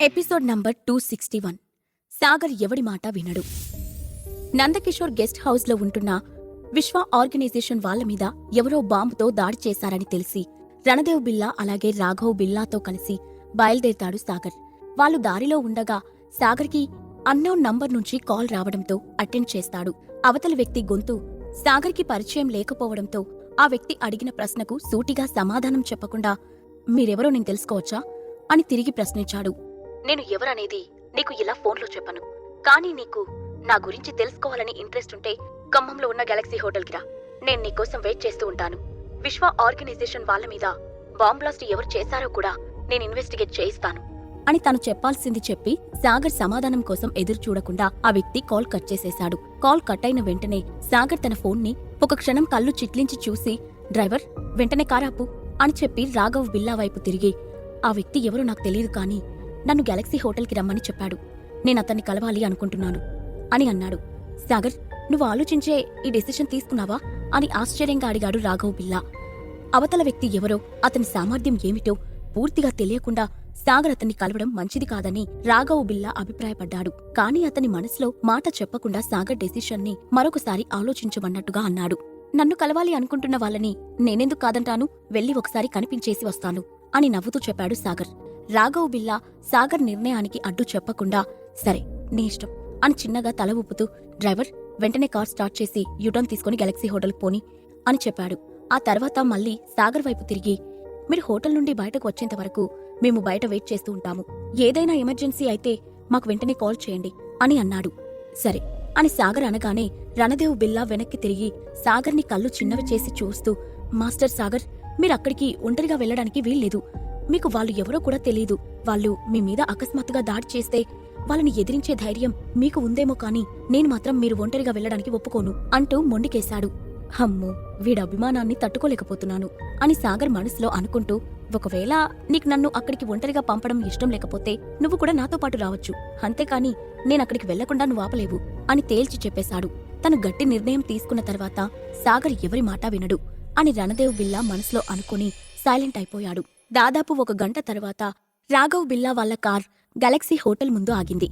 Episode number 261. Sagar ఎవడి మాట వినడు. నందకిషోర్ గెస్ట్ హౌస్లో ఉంటున్న విశ్వ ఆర్గనైజేషన్ వాళ్ల మీద ఎవరో బాంబుతో దాడి చేశారని తెలిసి రణదేవ్ బిల్లా అలాగే రాఘవ్ బిల్లాతో కలిసి బయలుదేరతాడు సాగర్. వాళ్ళు దారిలో ఉండగా సాగర్కి అన్నోన్ నంబర్ నుంచి కాల్ రావడంతో అటెండ్ చేస్తాడు. అవతలి వ్యక్తి గొంతు సాగర్కి పరిచయం లేకపోవడంతో ఆ వ్యక్తి అడిగిన ప్రశ్నకు సూటిగా సమాధానం చెప్పకుండా మీరెవరో నేను తెలుసుకోవచ్చా అని తిరిగి ప్రశ్నించాడు. నేను ఎవరనేది నీకు ఇలా ఫోన్లో చెప్పను, కానీ నీకు నా గురించి తెలుసుకోవాలని ఇంట్రెస్ట్ ఉంటే ఖమ్మంలో ఉన్న గెలాక్సీ హోటల్కి రా. నేను నీకోసం వెయిట్ చేస్తూ ఉంటాను. విశ్వ ఆర్గనైజేషన్ వాళ్ల మీద బాంబ్ బ్లాస్ట్ ఎవరు చేశారో కూడా నేను ఇన్వెస్టిగేట్ చేయిస్తాను అని తను చెప్పాల్సింది చెప్పి సాగర్ సమాధానం కోసం ఎదురు చూడకుండా ఆ వ్యక్తి కాల్ కట్ చేసేశాడు. కాల్ కట్ అయిన వెంటనే సాగర్ తన ఫోన్ని ఒక క్షణం కళ్ళు చిట్లించి చూసి డ్రైవర్ వెంటనే కారాపు అని చెప్పి రాఘవ్ బిల్లా వైపు తిరిగి ఆ వ్యక్తి ఎవరో నాకు తెలియదు, కానీ నన్ను గెలాక్సీ హోటల్కి రమ్మని చెప్పాడు. నేనతన్ని కలవాలి అనుకుంటున్నాను అని అన్నాడు. సాగర్, నువ్వు ఆలోచించే ఈ డెసిషన్ తీసుకున్నావా అని ఆశ్చర్యంగా అడిగాడు రాఘవ్ బిల్లా. అవతల వ్యక్తి ఎవరో, అతని సామర్థ్యం ఏమిటో పూర్తిగా తెలియకుండా సాగర్ అతన్ని కలవడం మంచిది కాదని రాఘవ్ బిల్లా అభిప్రాయపడ్డాడు. కాని అతని మనసులో మాట చెప్పకుండా సాగర్ డెసిషన్ని మరొకసారి ఆలోచించమన్నట్టుగా అన్నాడు. నన్ను కలవాలి అనుకుంటున్న వాళ్ళని నేనెందుకు కాదంటాను, వెళ్లి ఒకసారి కనిపించేసి వస్తాను అని నవ్వుతూ చెప్పాడు సాగర్. రాఘవ్ బిల్లా సాగర్ నిర్ణయానికి అడ్డు చెప్పకుండా సరే నీ ఇష్టం అని చిన్నగా తల ఊపుతూ డ్రైవర్ వెంటనే కార్ స్టార్ట్ చేసి యూటర్న్ తీసుకుని గెలాక్సీ హోటల్కి పోని అని చెప్పాడు. ఆ తర్వాత మళ్లీ సాగర్ వైపు తిరిగి మీరు హోటల్ నుండి బయటకు వచ్చేంత వరకు మేము బయట వెయిట్ చేస్తూ ఉంటాము. ఏదైనా ఎమర్జెన్సీ అయితే మాకు వెంటనే కాల్ చేయండి అని అన్నాడు. సరే అని సాగర్ అనగానే రణదేవ్ బిల్లా వెనక్కి తిరిగి సాగర్ని కళ్ళు చిన్నవి చేసి చూస్తూ మాస్టర్ సాగర్, మీరక్కడికి ఒంటరిగా వెళ్లడానికి వీల్లేదు. మీకు వాళ్ళు ఎవరో కూడా తెలీదు. వాళ్ళు మీ మీద అకస్మాత్తుగా దాడి చేస్తే వాళ్ళని ఎదిరించే ధైర్యం మీకు ఉందేమో, కానీ నేను మాత్రం మీరు ఒంటరిగా వెళ్లడానికి ఒప్పుకోను అంటూ మొండికేశాడు. హమ్మో, వీడి అభిమానాన్ని తట్టుకోలేకపోతున్నాను అని సాగర్ మనసులో అనుకుంటూ ఒకవేళ నీకు నన్ను అక్కడికి ఒంటరిగా పంపడం ఇష్టం లేకపోతే నువ్వు కూడా నాతో పాటు రావచ్చు, అంతేకాని నేనక్కడికి వెళ్లకుండా నువ్వు ఆపలేవు అని తేల్చి చెప్పేశాడు. తను గట్టి నిర్ణయం తీసుకున్న తర్వాత సాగర్ ఎవరి మాట వినడు అని రణదేవ్ బిల్లా మనసులో అనుకుని సైలెంట్ అయిపోయాడు. దాదాపు 1 గంట తర్వాత రాఘవ్ బిల్లా వాళ్ల కార్ గెలాక్సీ హోటల్ ముందు ఆగింది.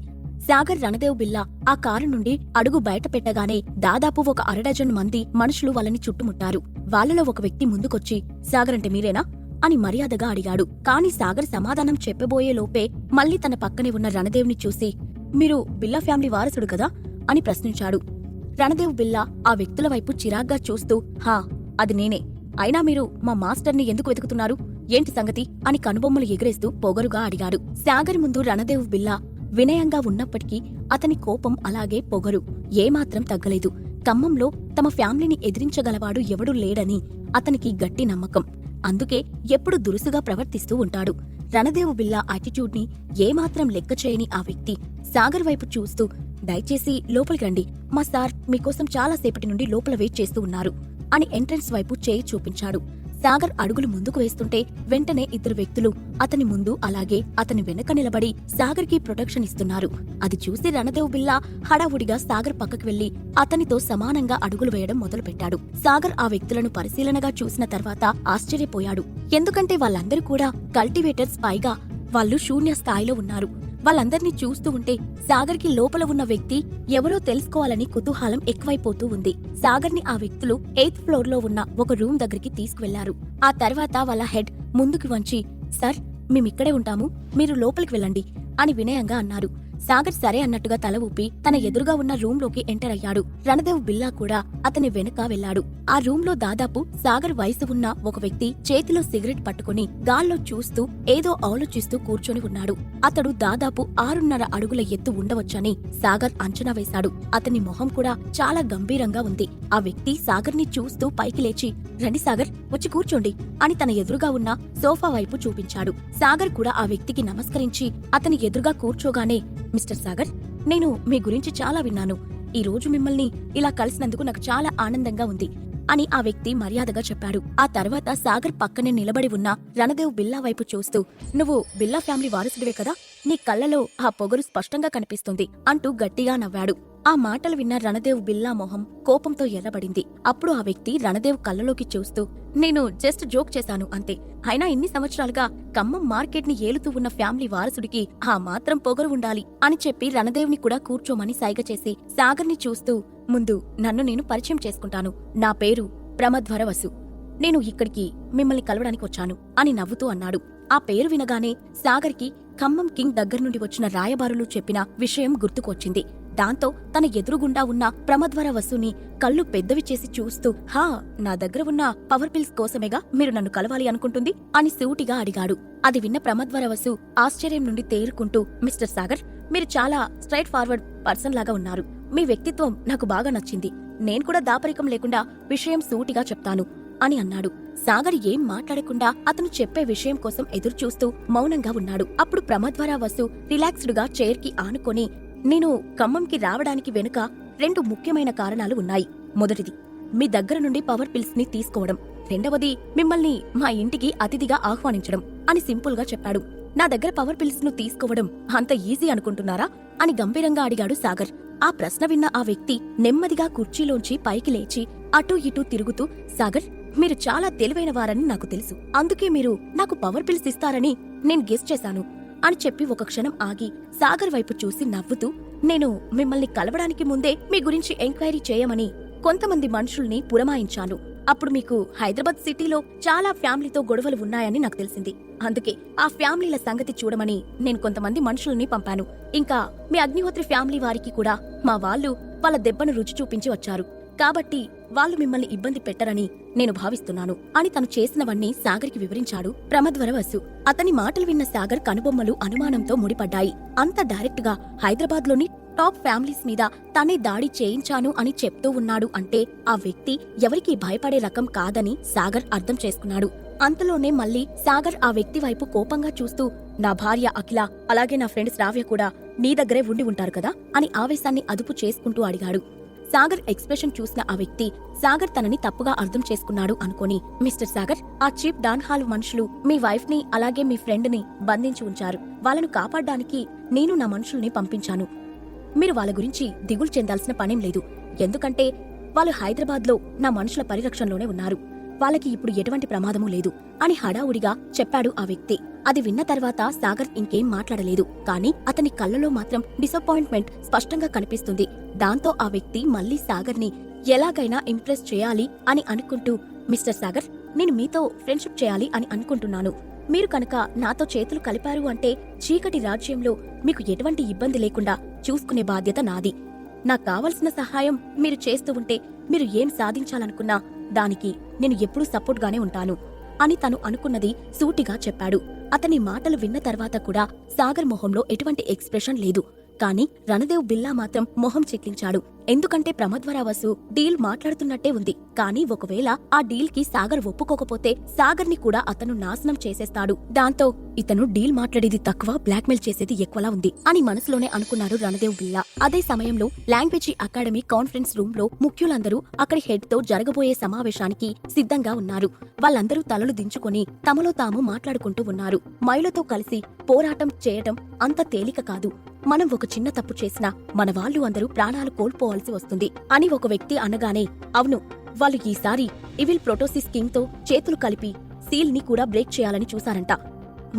సాగర్ రణదేవ్ బిల్లా ఆ కారు నుండి అడుగు బయట పెట్టగానే దాదాపు 1 అరడజన్ మంది మనుషులు వాళ్ళని చుట్టుముట్టారు. వాళ్లలో ఒక వ్యక్తి ముందుకొచ్చి సాగర్ అంటే మీరేనా అని మర్యాదగా అడిగాడు. కాని సాగర్ సమాధానం చెప్పబోయే లోపే మళ్లీ తన పక్కనే ఉన్న రణదేవ్ని చూసి మీరు బిల్లా ఫ్యామిలీ వారసుడు కదా అని ప్రశ్నించాడు. రణదేవ్ బిల్లా ఆ వ్యక్తుల వైపు చిరాగ్గా చూస్తూ హా అది నేనే, అయినా మీరు మా మాస్టర్ని ఎందుకు వెతుకుతున్నారు, ఏంటి సంగతి అని కనుబొమ్మలు ఎగిరేస్తూ పొగరుగా అడిగాడు. సాగర్ ముందు రణదేవ్ బిల్లా వినయంగా ఉన్నప్పటికీ అతని కోపం అలాగే పొగరు ఏమాత్రం తగ్గలేదు. ఖమ్మంలో తమ ఫ్యామిలీని ఎదిరించగలవాడు ఎవడూ లేడని అతనికి గట్టి నమ్మకం. అందుకే ఎప్పుడు దురుసుగా ప్రవర్తిస్తూ ఉంటాడు. రణదేవ్ బిల్లా యాటిట్యూడ్ ని ఏమాత్రం లెక్క చేయని ఆ వ్యక్తి సాగర్ వైపు చూస్తూ దయచేసి లోపలికి రండి, మా సార్ మీకోసం చాలాసేపటి నుండి లోపల వెయిట్ చేస్తూ ఉన్నారు అని ఎంట్రన్స్ వైపు చేయి చూపించాడు. సాగర్ అడుగులు ముందుకు వేస్తుంటే వెంటనే 2 వ్యక్తులు అతని ముందు అలాగే అతని వెనక నిలబడి సాగర్ కి ప్రొటెక్షన్ ఇస్తున్నారు. అది చూసి రణదేవ్ బిల్లా హడావుడిగా సాగర్ పక్కకు వెళ్లి అతనితో సమానంగా అడుగులు వేయడం మొదలుపెట్టాడు. సాగర్ ఆ వ్యక్తులను పరిశీలనగా చూసిన తర్వాత ఆశ్చర్యపోయాడు. ఎందుకంటే వాళ్ళందరూ కూడా కల్టివేటర్స్, పైగా వాళ్ళు శూన్య స్థాయిలో ఉన్నారు. వాళ్ళందర్నీ చూస్తూ ఉంటే సాగర్కి లోపల ఉన్న వ్యక్తి ఎవరో తెలుసుకోవాలని కుతూహలం ఎక్కువైపోతూ ఉంది. సాగర్ని ఆ వ్యక్తులు 8th ఫ్లోర్లో ఉన్న ఒక రూమ్ దగ్గరికి తీసుకువెళ్లారు. ఆ తర్వాత వాళ్ళ హెడ్ ముందుకు వంచి సార్ మేమిక్కడే ఉంటాము, మీరు లోపలికి వెళ్ళండి అని వినయంగా అన్నారు. సాగర్ సరే అన్నట్టుగా తల ఊపి తన ఎదురుగా ఉన్న రూంలోకి ఎంటర్ అయ్యాడు. రణదేవ్ బిల్లా కూడా అతని వెనక వెళ్లాడు. ఆ రూంలో దాదాపు సాగర్ వయసు ఉన్న ఒక వ్యక్తి చేతిలో సిగరెట్ పట్టుకుని గాల్లో చూస్తూ ఏదో ఆలోచిస్తూ కూర్చొని ఉన్నాడు. అతడు దాదాపు 6.5 అడుగుల ఎత్తు ఉండవచ్చని సాగర్ అంచనా వేశాడు. అతని మొహం కూడా చాలా గంభీరంగా ఉంది. ఆ వ్యక్తి సాగర్ ని చూస్తూ పైకి లేచి రండి సాగర్, వచ్చి కూర్చోండి అని తన ఎదురుగా ఉన్న సోఫా వైపు చూపించాడు. సాగర్ కూడా ఆ వ్యక్తికి నమస్కరించి అతని ఎదురుగా కూర్చోగానే మిస్టర్ సాగర్, నేను మీ గురించి చాలా విన్నాను. ఈ రోజు మిమ్మల్ని ఇలా కలిసినందుకు నాకు చాలా ఆనందంగా ఉంది అని ఆ వ్యక్తి మర్యాదగా చెప్పాడు. ఆ తర్వాత సాగర్ పక్కనే నిలబడి ఉన్న రణదేవ్ బిల్లా వైపు చూస్తూ నువ్వు బిల్లా ఫ్యామిలీ వారసుడివే కదా, నీ కళ్ళలో ఆ పొగరు స్పష్టంగా కనిపిస్తుంది అంటూ గట్టిగా నవ్వాడు. ఆ మాటలు విన్న రణదేవ్ బిల్లా మొహం కోపంతో ఎర్రబడింది. అప్పుడు ఆ వ్యక్తి రణదేవ్ కళ్ళలోకి చూస్తూ, నేను జస్ట్ జోక్ చేశాను అంతే. అయినా ఇన్ని సంవత్సరాలుగా ఖమ్మం మార్కెట్ ని ఏలుతూ ఉన్న ఫ్యామిలీ వారసుడికి ఆ మాత్రం పొగరు ఉండాలి అని చెప్పి రణదేవ్ని కూడా కూర్చోమని సైగ చేసి సాగర్ని చూస్తూ, ముందు నన్ను నేను పరిచయం చేసుకుంటాను. నా పేరు ప్రమద్వర వసు. నేను ఇక్కడికి మిమ్మల్ని కలవడానికి వచ్చాను అని నవ్వుతూ అన్నాడు. ఆ పేరు వినగానే సాగర్కి ఖమ్మం కింగ్ దగ్గర్నుండి వచ్చిన రాయబారులు చెప్పిన విషయం గుర్తుకొచ్చింది. దాంతో తన ఎదురుగుండా ఉన్న ప్రమద్వర వసుని కళ్ళు పెద్దవి చేసి చూస్తూ, హా, నా దగ్గర ఉన్న పవర్ పిల్స్ కోసమేగా మీరు నన్ను కలవాలి అనుకుంటుంది అని సూటిగా అడిగాడు. అది విన్న ప్రమద్వర వసు ఆశ్చర్యం నుండి తేరుకుంటూ, మిస్టర్ సాగర్, మీరు చాలా స్ట్రైట్ ఫార్వర్డ్ పర్సన్ లాగా ఉన్నారు. మీ వ్యక్తిత్వం నాకు బాగా నచ్చింది. నేను కూడా దాపరికం లేకుండా విషయం సూటిగా చెప్తాను అని అన్నాడు. సాగర్ ఏం మాట్లాడకుండా అతను చెప్పే విషయం కోసం ఎదురుచూస్తూ మౌనంగా ఉన్నాడు. అప్పుడు ప్రమద్వర వసు రిలాక్స్డ్ గా చైర్ కి ఆనుకొని, నేను ఖమ్మంకి రావడానికి వెనుక 2 ముఖ్యమైన కారణాలు ఉన్నాయి. మొదటిది, మీ దగ్గర నుండి పవర్ పిల్స్ ని తీసుకోవడం. రెండవది, మిమ్మల్ని మా ఇంటికి అతిథిగా ఆహ్వానించడం అని సింపుల్ గా చెప్పాడు. నా దగ్గర పవర్ పిల్స్ ను తీసుకోవడం అంత ఈజీ అనుకుంటున్నారా అని గంభీరంగా అడిగాడు సాగర్. ఆ ప్రశ్న విన్న ఆ వ్యక్తి నెమ్మదిగా కుర్చీలోంచి పైకి లేచి అటూ ఇటూ తిరుగుతూ, సాగర్, మీరు చాలా తెలివైన వారని నాకు తెలుసు. అందుకే మీరు నాకు పవర్ పిల్స్ ఇస్తారని నేను గెస్ చేశాను అని చెప్పి ఒక క్షణం ఆగి సాగర్ వైపు చూసి నవ్వుతూ, నేను మిమ్మల్ని కలవడానికి ముందే మీ గురించి ఎంక్వైరీ చేయమని కొంతమంది మనుషుల్ని పురమాయించాను. అప్పుడు మీకు హైదరాబాద్ సిటీలో చాలా ఫ్యామిలీతో గొడవలు ఉన్నాయని నాకు తెలిసింది. అందుకే ఆ ఫ్యామిలీల సంగతి చూడమని నేను కొంతమంది మనుషుల్ని పంపాను. ఇంకా మీ అగ్నిహోత్రి ఫ్యామిలీ వారికి కూడా మా వాళ్ళు వాళ్ళ దెబ్బను రుచి చూపించి వచ్చారు. కాబట్టి వాళ్ళు మిమ్మల్ని ఇబ్బంది పెట్టరని నేను భావిస్తున్నాను అని తను చేసినవన్నీ సాగర్కి వివరించాడు ప్రమద్వర వసు. అతని మాటలు విన్న సాగర్ కనుబొమ్మలు అనుమానంతో ముడిపడ్డాయి. అంత డైరెక్ట్ గా హైదరాబాద్లోని టాప్ ఫ్యామిలీస్ మీద తనే దాడి చేయించాను అని చెప్తూ ఉన్నాడు అంటే ఆ వ్యక్తి ఎవరికీ భయపడే రకం కాదని సాగర్ అర్థం చేసుకున్నాడు. అంతలోనే మళ్ళీ సాగర్ ఆ వ్యక్తి వైపు కోపంగా చూస్తూ, నా భార్య అఖిల అలాగే నా ఫ్రెండ్ శ్రావ్య కూడా నీ దగ్గరే ఉండి ఉంటారు కదా అని ఆవేశాన్ని అదుపు చేసుకుంటూ అడిగాడు. సాగర్ ఎక్స్ప్రెషన్ చూసిన ఆ వ్యక్తి సాగర్ తనని తప్పుగా అర్థం చేసుకున్నాడు అనుకోని, మిస్టర్ సాగర్, ఆ చీప్ డాన్ హాల్ మనుషులు మీ వైఫ్ ని అలాగే మీ ఫ్రెండ్ ని బంధించి ఉంచారు. వాళ్ళను కాపాడ్డానికి నేను నా మనుషుల్ని పంపించాను. మీరు వాళ్ళ గురించి దిగులు చెందాల్సిన పనేం లేదు. ఎందుకంటే వాళ్ళు హైదరాబాద్లో నా మనుషుల పరిరక్షణలోనే ఉన్నారు. వాళ్ళకి ఇప్పుడు ఎటువంటి ప్రమాదమూ లేదు అని హడావుడిగా చెప్పాడు ఆ వ్యక్తి. అది విన్న తర్వాత సాగర్ ఇంకేం మాట్లాడలేదు. కానీ అతని కళ్ళలో మాత్రం డిసప్పాయింట్మెంట్ స్పష్టంగా కనిపిస్తుంది. దాంతో ఆ వ్యక్తి మళ్లీ సాగర్ని ఎలాగైనా ఇంప్రెస్ చేయాలి అని అనుకుంటూ, మిస్టర్ సాగర్, నేను మీతో ఫ్రెండ్షిప్ చేయాలి అని అనుకుంటున్నాను. మీరు కనుక నాతో చేతులు కలిపారు అంటే చీకటి రాజ్యంలో మీకు ఎటువంటి ఇబ్బంది లేకుండా చూసుకునే బాధ్యత నాది. నాకు కావలసిన సహాయం మీరు చేస్తూ ఉంటే మీరు ఏం సాధించాలనుకున్నా దానికి నేను ఎప్పుడూ సపోర్ట్గానే ఉంటాను అని తను అనుకున్నది సూటిగా చెప్పాడు. అతని మాటలు విన్న తర్వాత కూడా సాగర్ మొహంలో ఎటువంటి ఎక్స్ప్రెషన్ లేదు. కానీ రణదేవ్ బిల్లా మాత్రం మొహం చిట్లించాడు. ఎందుకంటే ప్రమద్వర వసు డీల్ మాట్లాడుతున్నట్టే ఉంది. కానీ ఒకవేళ ఆ డీల్ కి సాగర్ ఒప్పుకోకపోతే సాగర్ ని కూడా అతను నాశనం చేసేస్తాడు. దాంతో ఇతను డీల్ మాట్లాడేది తక్కువ, బ్లాక్మెయిల్ చేసేది ఎక్కువలా ఉంది అని మనసులోనే అనుకున్నాడు రణదేవ్ బిల్లా. అదే సమయంలో లాంగ్వేజీ అకాడమీ కాన్ఫరెన్స్ రూమ్ లో ముఖ్యులందరూ అక్కడి హెడ్ తో జరగబోయే సమావేశానికి సిద్ధంగా ఉన్నారు. వాళ్ళందరూ తలలు దించుకొని తమలో తాము మాట్లాడుకుంటూ ఉన్నారు. మైలతో కలిసి పోరాటం చేయటం అంత తేలిక కాదు. మనం ఒక చిన్న తప్పు చేసినా మన వాళ్ళు అందరూ ప్రాణాలు కోల్పోవాల్సి వస్తుంది అని ఒక వ్యక్తి అనగానే, అవును, వాళ్ళు ఈసారి ఇవిల్ ప్రోటోసిస్ కింగ్ తో చేతులు కలిపి సీల్ ని కూడా బ్రేక్ చేయాలని చూశారంట.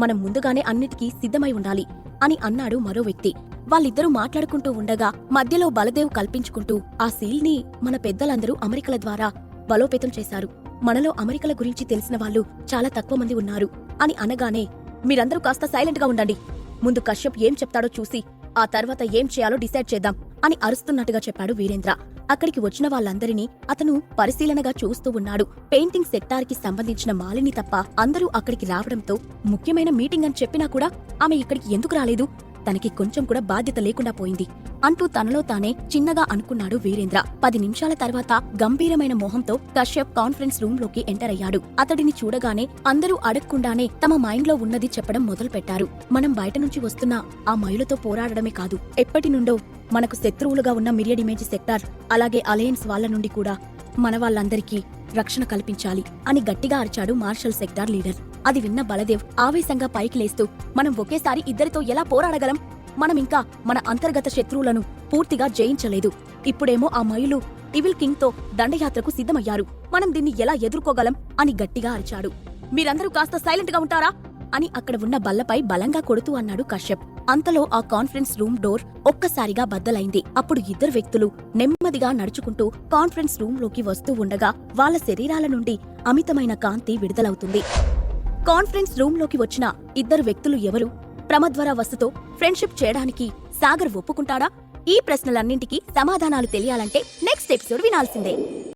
మనం ముందుగానే అన్నిటికీ సిద్ధమై ఉండాలి అని అన్నాడు మరో వ్యక్తి. వాళ్ళిద్దరూ మాట్లాడుకుంటూ ఉండగా మధ్యలో బలదేవ్ కల్పించుకుంటూ, ఆ సీల్ ని మన పెద్దలందరూ అమెరికల ద్వారా బలోపేతం చేశారు. మనలో అమెరికల గురించి తెలిసిన వాళ్ళు చాలా తక్కువ మంది ఉన్నారు అని అనగానే, మీరందరూ కాస్త సైలెంట్ గా ఉండండి. ముందు కశ్యప్ ఏం చెప్తాడో చూసి ఆ తర్వాత ఏం చేయాలో డిసైడ్ చేద్దాం అని అరుస్తున్నట్టుగా చెప్పాడు వీరేంద్ర. అక్కడికి వచ్చిన వాళ్ళందరినీ అతను పరిశీలనగా చూస్తూ ఉన్నాడు. పెయింటింగ్ సెక్టార్ కి సంబంధించిన మాలిని తప్ప అందరూ అక్కడికి రావడంతో ముఖ్యమైన మీటింగ్ అని చెప్పినా కూడా ఆమె ఇక్కడికి ఎందుకు రాలేదు, తనకి కొంచెం కూడా బాధ్యత లేకుండా పోయింది అంటూ తనలో తానే చిన్నగా అనుకున్నాడు వీరేంద్ర. 10 నిమిషాల తర్వాత గంభీరమైన మొహంతో కశ్యప్ కాన్ఫరెన్స్ రూమ్ లోకి ఎంటర్ అయ్యాడు. అతడిని చూడగానే అందరూ అడగకుండానే తమ మైండ్ లో ఉన్నది చెప్పడం మొదలు పెట్టారు. మనం బయట నుంచి వస్తున్న ఆ మైలుతో పోరాడడమే కాదు, ఎప్పటి నుండో మనకు శత్రువులుగా ఉన్న మిరియడ్ ఇమేజ్ సెక్టార్ అలాగే అలయన్స్ వాళ్ల నుండి కూడా మన వాళ్ళందరికీ రక్షణ కల్పించాలి అని గట్టిగా అరిచాడు మార్షల్ సెక్టార్ లీడర్. అది విన్న బలదేవ్ ఆవేశంగా పైకి లేస్తూ, మనం ఒకేసారి ఇద్దరితో ఎలా పోరాడగలం? మనం ఇంకా మన అంతర్గత శత్రువులను పూర్తిగా జయించలేదు. ఇప్పుడేమో ఆ మయులు ఇవిల్ కింగ్ తో దండయాత్రకు సిద్ధమయ్యారు. మనం దీన్ని ఎలా ఎదుర్కోగలం అని గట్టిగా అరిచాడు. మీరందరూ కాస్త సైలెంట్ గా ఉంటారా అని అక్కడ ఉన్న బల్లపై బలంగా కొడుతూ అన్నాడు కశ్యప్. అంతలో ఆ కాన్ఫరెన్స్ రూమ్ డోర్ ఒక్కసారిగా బద్దలైంది. అప్పుడు ఇద్దరు వ్యక్తులు నెమ్మదిగా నడుచుకుంటూ కాన్ఫరెన్స్ రూమ్ లోకి వస్తూ ఉండగా వాళ్ళ శరీరాల నుండి అమితమైన కాంతి విడుదలవుతుంది. కాన్ఫరెన్స్ రూమ్ లోకి వచ్చిన ఇద్దరు వ్యక్తులు ఎవరు? ప్రమద్వర వస్తుతో ఫ్రెండ్షిప్ చేయడానికి సాగర్ ఒప్పుకుంటాడా? ఈ ప్రశ్నలన్నింటికీ సమాధానాలు తెలియాలంటే నెక్స్ట్ ఎపిసోడ్ వినాల్సిందే.